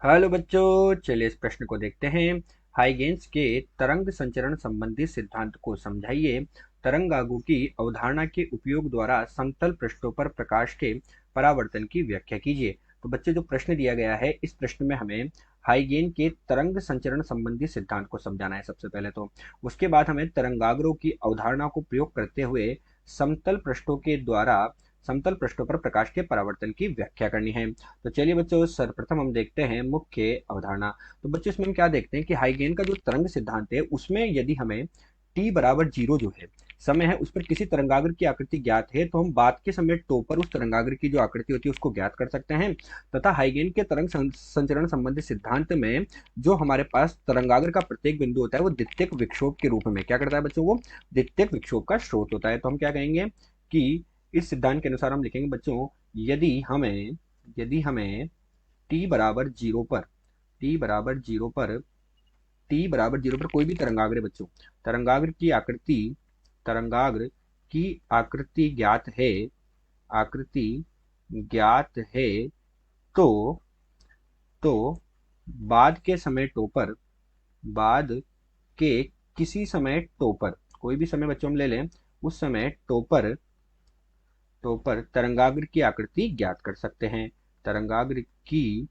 Hello बच्चों, चलिए इस प्रश्न को देखते हैं। हाइगेंस के तरंग संचरण संबंधी सिद्धांत को समझाइए। तरंगागु की अवधारणा के उपयोग द्वारा समतल पृष्ठों पर प्रकाश के परावर्तन की व्याख्या कीजिए। तो बच्चे, जो प्रश्न दिया गया है इस प्रश्न में हमें हाइगेन के तरंग संचरण संबंधी सिद्धांत को समझाना है सबसे पहले। तो उसके बाद हमें तरंगाग्रों की अवधारणा को प्रयोग करते हुए समतल पृष्ठों के द्वारा समतल पृष्ठों पर प्रकाश के परावर्तन की व्याख्या करनी है। तो चलिए बच्चों, सर्वप्रथम हम देखते हैं मुख्य अवधारणा। तो बच्चों, इसमें हम क्या देखते हैं कि हाइगेन का जो तरंग सिद्धांत है उसमें यदि हमें टी बराबर जीरो जो है समय है उस पर किसी तरंगाग्र की आकृति ज्ञात है तो हम बाद के समय टो पर उस तरंगाग्र की जो आकृति होती है उसको ज्ञात कर सकते हैं। तथा हाइगेन के तरंग संचरण संबंधी सिद्धांत में जो हमारे पास तरंगाग्र का प्रत्येक बिंदु होता है वो द्वितीयक विक्षोभ के रूप में क्या करता है बच्चों, वो द्वितीयक विक्षोभ का स्रोत होता है। तो हम क्या कहेंगे कि इस सिद्धांत के अनुसार हम लिखेंगे बच्चों, यदि हमें टी बराबर जीरो पर टी बराबर जीरो पर टी बराबर जीरो पर कोई भी तरंगाग्र है बच्चों, तरंगाग्र की आकृति तरंगाग्र की आकृति ज्ञात है तो तो बाद के समय टो पर बाद के किसी समय टो पर कोई भी समय बच्चों हम ले लें, उस समय टो पर तरंगाग्र की आकृति ज्ञात कर सकते हैं। तरंगाग्र की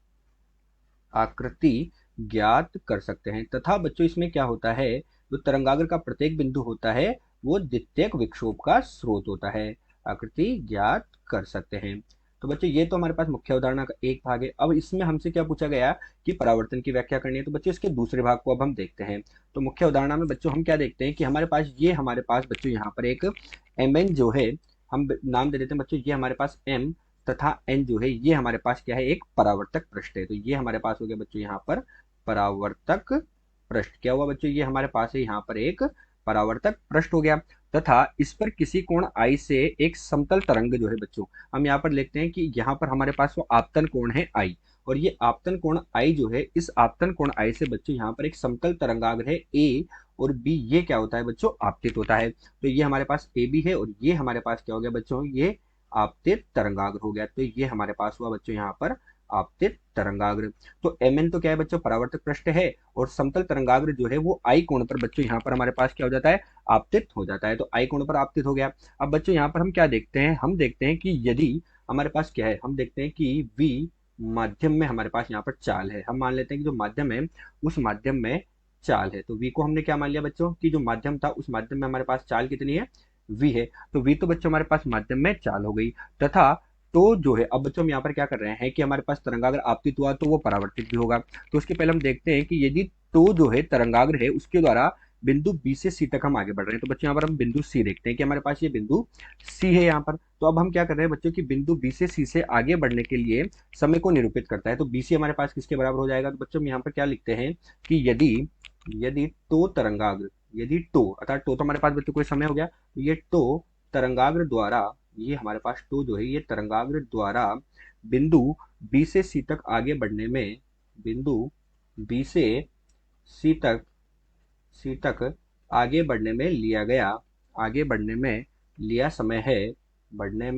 आकृति ज्ञात कर सकते हैं। तथा बच्चों, इसमें क्या होता है, जो तरंगाग्र का प्रत्येक बिंदु होता है वो द्वितीयक विक्षोभ का स्रोत होता है। आकृति ज्ञात कर सकते हैं। तो बच्चों, ये तो हमारे पास मुख्य अवधारणा का एक भाग है। अब इसमें हमसे क्या पूछा गया कि परावर्तन की व्याख्या करनी है। तो बच्चों, इसके दूसरे भाग को अब हम देखते हैं। तो मुख्य अवधारणा में बच्चों हम क्या देखते हैं कि हमारे पास बच्चों यहाँ पर एक एम एन जो है, हम नाम दे देते हैं बच्चों, ये हमारे पास एम तथा एन जो है ये हमारे पास क्या है, एक परावर्तक पृष्ठ है। तो ये हमारे पास हो गया बच्चों यहाँ पर परावर्तक पृष्ठ। क्या हुआ बच्चों, ये हमारे पास है यहाँ पर एक परावर्तक पृष्ठ हो गया। तथा इस पर किसी कोण आई से एक समतल तरंग जो है बच्चों, हम यहाँ पर लिखते हैं कि यहाँ पर हमारे पास वो आपतन कोण है आई। और ये आपतन कोण आई जो है, इस आपतन कोण आई से बच्चों यहाँ पर एक समतल तरंगाग्र है ए और बी, ये क्या होता है बच्चों, आपतित होता है। तो ये हमारे पास ए बी है और ये हमारे पास क्या हो गया बच्चों, ये आपतित तरंगाग्र हो गया। तो ये हमारे पास हुआ बच्चों यहाँ पर आपतित तरंगाग्र। तो एम एन तो क्या है बच्चों, परावर्तक पृष्ठ है और समतल तरंगाग्र जो है वो आई कोण पर बच्चों यहाँ पर हमारे पास क्या हो जाता है, आपतित हो जाता है। तो आई कोण पर आपतित हो गया। अब बच्चों यहाँ पर हम क्या देखते हैं, हम देखते हैं कि यदि हमारे पास क्या है, हम देखते हैं कि वी माध्यम में हमारे पास यहाँ पर चाल है। हम मान लेते हैं कि जो माध्यम है उस माध्यम में चाल है। तो वी को हमने क्या मान लिया बच्चों कि जो माध्यम था उस माध्यम में हमारे पास चाल कितनी है, वी है। तो वी तो बच्चों हमारे पास माध्यम में चाल हो गई। तथा तो जो है, अब बच्चों हम यहाँ पर क्या कर रहे हैं कि हमारे पास तरंगाग्र आपतित हुआ तो वो परावर्तित भी होगा। तो उसके पहले हम देखते हैं कि यदि तो जो है तरंगाग्र है उसके द्वारा बिंदु बी से सी तक हम आगे बढ़ रहे हैं। तो बच्चों यहाँ पर हम बिंदु सी देखते हैं कि हमारे पास ये बिंदु सी है यहाँ पर। तो अब हम क्या कर रहे हैं बच्चों की बिंदु बी से सी से आगे बढ़ने के लिए समय को निरूपित करता है। तो बी सी हमारे पास किसके बराबर हो जाएगा, तो बच्चों हम यहाँ पर क्या लिखते हैं कि यदि यदि तो तरंगाग्र यदि टो अर्थात टो तो हमारे पास बच्चों कोई समय हो गया, तो ये टो तरंगाग्र द्वारा ये हमारे पास टो जो है ये तरंगाग्र द्वारा बिंदु बी से सी तक आगे बढ़ने में बिंदु बी से सी तक सी तक आगे बढ़ने में लिया गया आगे बढ़ने में लिया समय है बढ़ने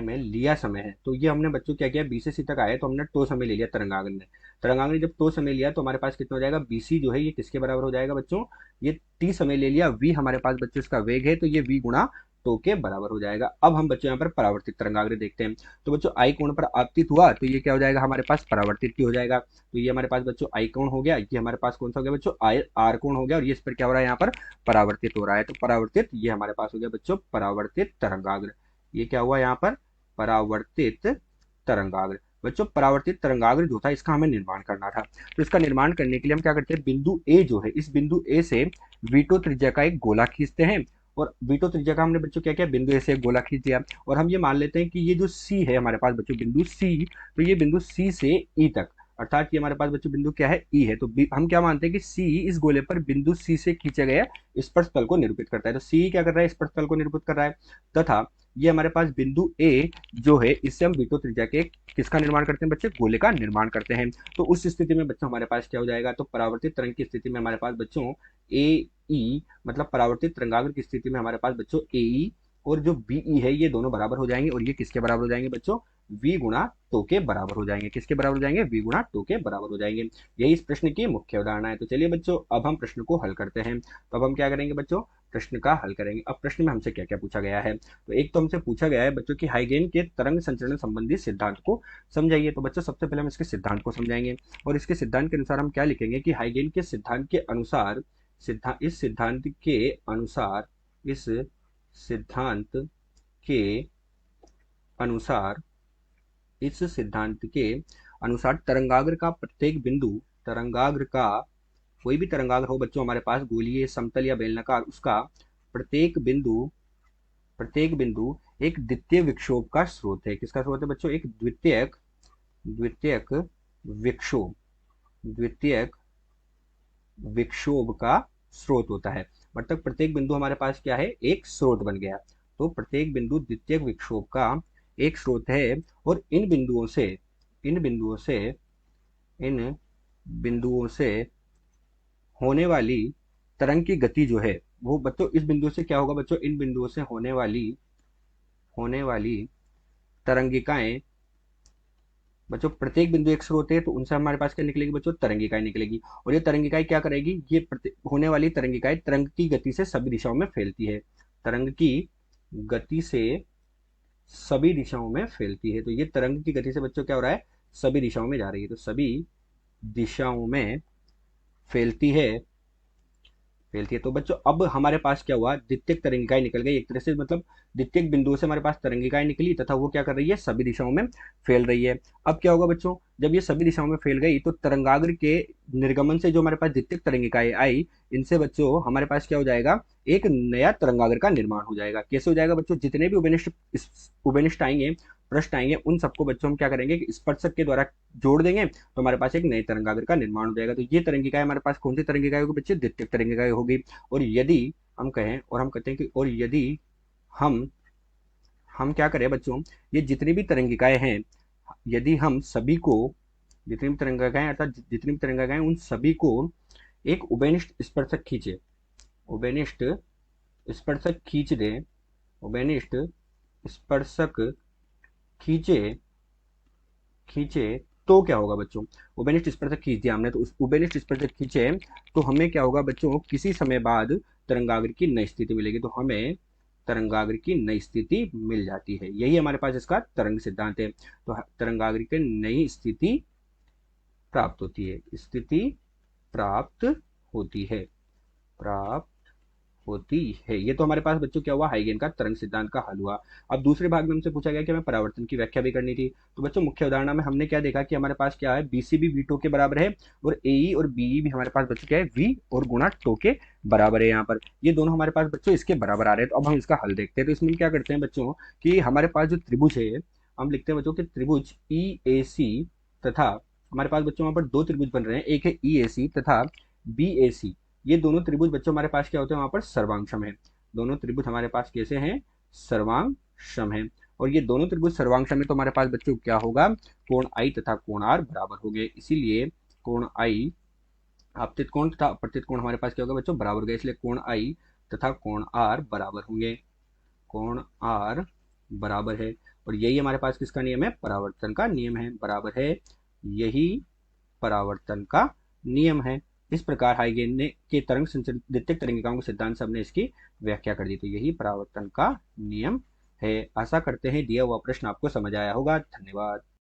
में लिया समय है। तो ये हमने बच्चों क्या किया, बी से सी तक आए तो हमने टो समय ले लिया तरंगाग्र ने। तरंगाग्र ने जब टो समय लिया तो हमारे पास कितना हो जाएगा, बीसी जो है ये किसके बराबर हो जाएगा बच्चों, ये टी समय ले लिया, वी हमारे पास बच्चों इसका वेग है तो ये वी गुणा टो के बराबर हो जाएगा। अब हम बच्चों यहाँ पर परावर्तित तरंगाग्र देखते हैं। तो बच्चों आई कोण पर आपतित हुआ तो ये क्या हो जाएगा, हमारे पास परावर्तित ही हो जाएगा। तो ये हमारे पास बच्चों आई कोण हो गया, ये हमारे पास कौन सा हो गया बच्चों, आई आर कोण हो गया और ये इस पर क्या हो रहा है यहाँ पर परावर्तित हो रहा है। तो परावर्तित ये हमारे पास हो गया बच्चों परावर्तित तरंगाग्र। ये क्या हुआ यहाँ पर, परावर्तित तरंगाग्र। बच्चों परावर्तित तरंगाग्र जो था इसका हमें निर्माण करना था। तो इसका निर्माण करने के लिए हम क्या करते हैं, बिंदु ए जो है इस बिंदु ए से वीटो त्रिज्या का एक गोला खींचते हैं। और वीटो त्रिज्या का हमने बच्चों क्या किया, बिंदु ए से एक गोला खींच दिया। और हम ये मान लेते हैं कि ये जो सी है हमारे पास बच्चों बिंदु सी, तो ये बिंदु सी से ई तक अर्थात ये हमारे पास बच्चों बिंदु क्या है, ई है। तो हम क्या मानते हैं कि सी इस गोले पर बिंदु सी से खींचे गए स्पर्श तल को निरूपित करता है। तो सी क्या कर रहा है, स्पर्श तल को निरूपित कर रहा है। तथा ये हमारे पास बिंदु ए जो है इससे हम वीटो त्रिज्या के किसका निर्माण करते हैं बच्चे, गोले का निर्माण करते हैं। तो उस स्थिति में बच्चों हमारे पास क्या हो जाएगा, तो परावर्तित तरंग की स्थिति में हमारे पास बच्चों ए ई मतलब परावर्तित तरंगाग्र की स्थिति में हमारे पास बच्चों ए ई और जो बीई है ये दोनों बराबर हो जाएंगे, और ये किसके बराबर हो जाएंगे बच्चों, v गुणा टो के बराबर हो जाएंगे। किसके बराबर हो जाएंगे, v गुणा टो के बराबर हो जाएंगे। यही इस प्रश्न की मुख्य उदाहरण है। तो चलिए बच्चों अब हम प्रश्न को हल करते हैं। तो अब हम क्या करेंगे बच्चों, प्रश्न का हल करेंगे। अब प्रश्न में हमसे क्या क्या पूछा गया है, तो एक तो हमसे पूछा गया है बच्चों की हाइगेन के तरंग संचरण संबंधी सिद्धांत को समझाइए। तो बच्चों सबसे पहले हम इसके सिद्धांत को समझाएंगे, और इसके सिद्धांत के अनुसार हम क्या लिखेंगे कि हाइगेन के सिद्धांत के अनुसार इस सिद्धांत के अनुसार इस सिद्धांत के अनुसार इस सिद्धांत के अनुसार तरंगाग्र का प्रत्येक बिंदु, तरंगाग्र का कोई भी तरंगाग्र हो बच्चों हमारे पास, गोलीय समतल या बेलनाकार, उसका प्रत्येक बिंदु एक द्वितीय विक्षोभ का स्रोत है। किसका स्रोत है बच्चों, एक द्वितीयक विक्षोभ द्वितीयक विक्षोभ का स्रोत होता है। मतलब प्रत्येक बिंदु हमारे पास क्या है, एक स्रोत बन गया। तो प्रत्येक बिंदु द्वितीयक विक्षोभ का एक स्रोत है, और इन बिंदुओं से होने वाली तरंग की गति जो है वो बच्चों इस बिंदु से क्या होगा बच्चों, इन बिंदुओं से होने वाली तरंगिकाएं बच्चों, प्रत्येक बिंदु एक स्रोत है तो उनसे हमारे पास क्या निकलेगी बच्चों, तरंगिकाएं निकलेगी। और ये तरंगिकाएं क्या करेगी, ये होने वाली तरंगिकाएं तरंग की गति से सभी दिशाओं में फैलती है, तरंग की गति से सभी दिशाओं में फैलती है। तो ये तरंग की गति से बच्चों क्या हो रहा है, सभी दिशाओं में जा रही है। तो सभी दिशाओं में फैलती है तो बच्चों अब हमारे पास क्या हुआ, द्वितीयक तरंगिकाएं निकल गई एक तरह से, मतलब द्वितीयक बिंदुओं से हमारे पास तरंगिकाएं निकली तथा वो क्या कर रही है, सभी दिशाओं में फैल रही है। अब क्या होगा बच्चों, जब ये सभी दिशाओं में फैल गई तो तरंगाग्र के निर्गमन से जो हमारे पास द्वितीयक तरंगिकाएं आई, इनसे बच्चों हमारे पास क्या हो जाएगा, एक नया तरंगाग्र का निर्माण हो जाएगा। कैसे हो जाएगा बच्चों, जितने भी उभयनिष्ठ आएंगे, पृष्ठ आएंगे, उन सबको बच्चों हम क्या करेंगे कि स्पर्शक के द्वारा जोड़ देंगे, तो हमारे पास एक नए तरंगाग्र का निर्माण हो जाएगा। तो ये तरंगिकाएं हमारे पास कौन सी तरंगिकाएं होगी बच्चे, द्वितीयक तरंगिकाएं होगी। और यदि हम कहें और हम कहते हैं कि और यदि हम क्या करें बच्चों, ये जितनी भी तरंगिकाएं हैं, यदि हम सभी को, जितनी भी तरंगिकाएं अर्थात जितनी भी तरंगिकाएं उन सभी को एक उभयनिष्ठ स्पर्शक खींचे, उभयनिष्ठ स्पर्शक खींच दें, उभयनिष्ठ स्पर्शक खींचे खींचे तो क्या होगा बच्चों, उभयनिष्ठ स्पर्शक खींच दिया हमने, तो उस उभयनिष्ठ स्पर्शक खींचे तो हमें क्या होगा बच्चों, किसी समय बाद तरंगाग्र की नई स्थिति मिलेगी। तो हमें तरंगाग्र की नई स्थिति मिल जाती है। यही हमारे पास इसका तरंग सिद्धांत है। तो तरंगाग्र की नई स्थिति प्राप्त होती है, स्थिति प्राप्त होती है, प्राप्त होती है। ये तो हमारे पास बच्चों क्या हुआ, हाइगेन का तरंग सिद्धांत का हल हुआ। अब दूसरे भाग में हमसे पूछा गया कि हमें परावर्तन की व्याख्या भी करनी थी। तो बच्चों मुख्य उदाहरण में हमने क्या देखा कि हमारे पास क्या है, बीसीबी वी टो के बराबर है, और एई और बीई भी हमारे पास बच्चों क्या है, वी और गुणा टो के बराबर है। यहाँ पर ये दोनों हमारे पास बच्चों इसके बराबर आ रहे हैं। तो अब हम इसका हल देखते हैं। तो इसमें क्या करते हैं बच्चों कि हमारे पास जो त्रिभुज है, हम लिखते हैं बच्चों कि त्रिभुज ई ए सी, तथा हमारे पास बच्चों वहां पर दो त्रिभुज बन रहे हैं, एक है ई ए सी तथा बी ए सी। ये दोनों त्रिभुज बच्चों हमारे पास क्या होते हैं, वहां पर सर्वांगसम है। दोनों त्रिभुज हमारे पास कैसे हैं, सर्वांगसम है। और ये दोनों त्रिभुज सर्वांगसम है तो हमारे पास बच्चों क्या होगा, कोण आई तथा कोण आर बराबर हो गए। इसीलिए कोण आई, आपतित कोण तथा अपवर्तित कोण हमारे पास क्या होगा बच्चों, बराबर हो गए। इसलिए कोण आई तथा कोण आर बराबर होंगे, कोण आर बराबर है। और यही हमारे पास किसका नियम है, परावर्तन का नियम है, बराबर है, यही परावर्तन का नियम है। इस प्रकार हाइगेन ने के तरंग संचरित द्वितीयक तरंगिकाओं के सिद्धांत से हमने इसकी व्याख्या कर दी। तो यही परावर्तन का नियम है। आशा करते हैं दिया हुआ प्रश्न आपको समझ आया होगा। धन्यवाद।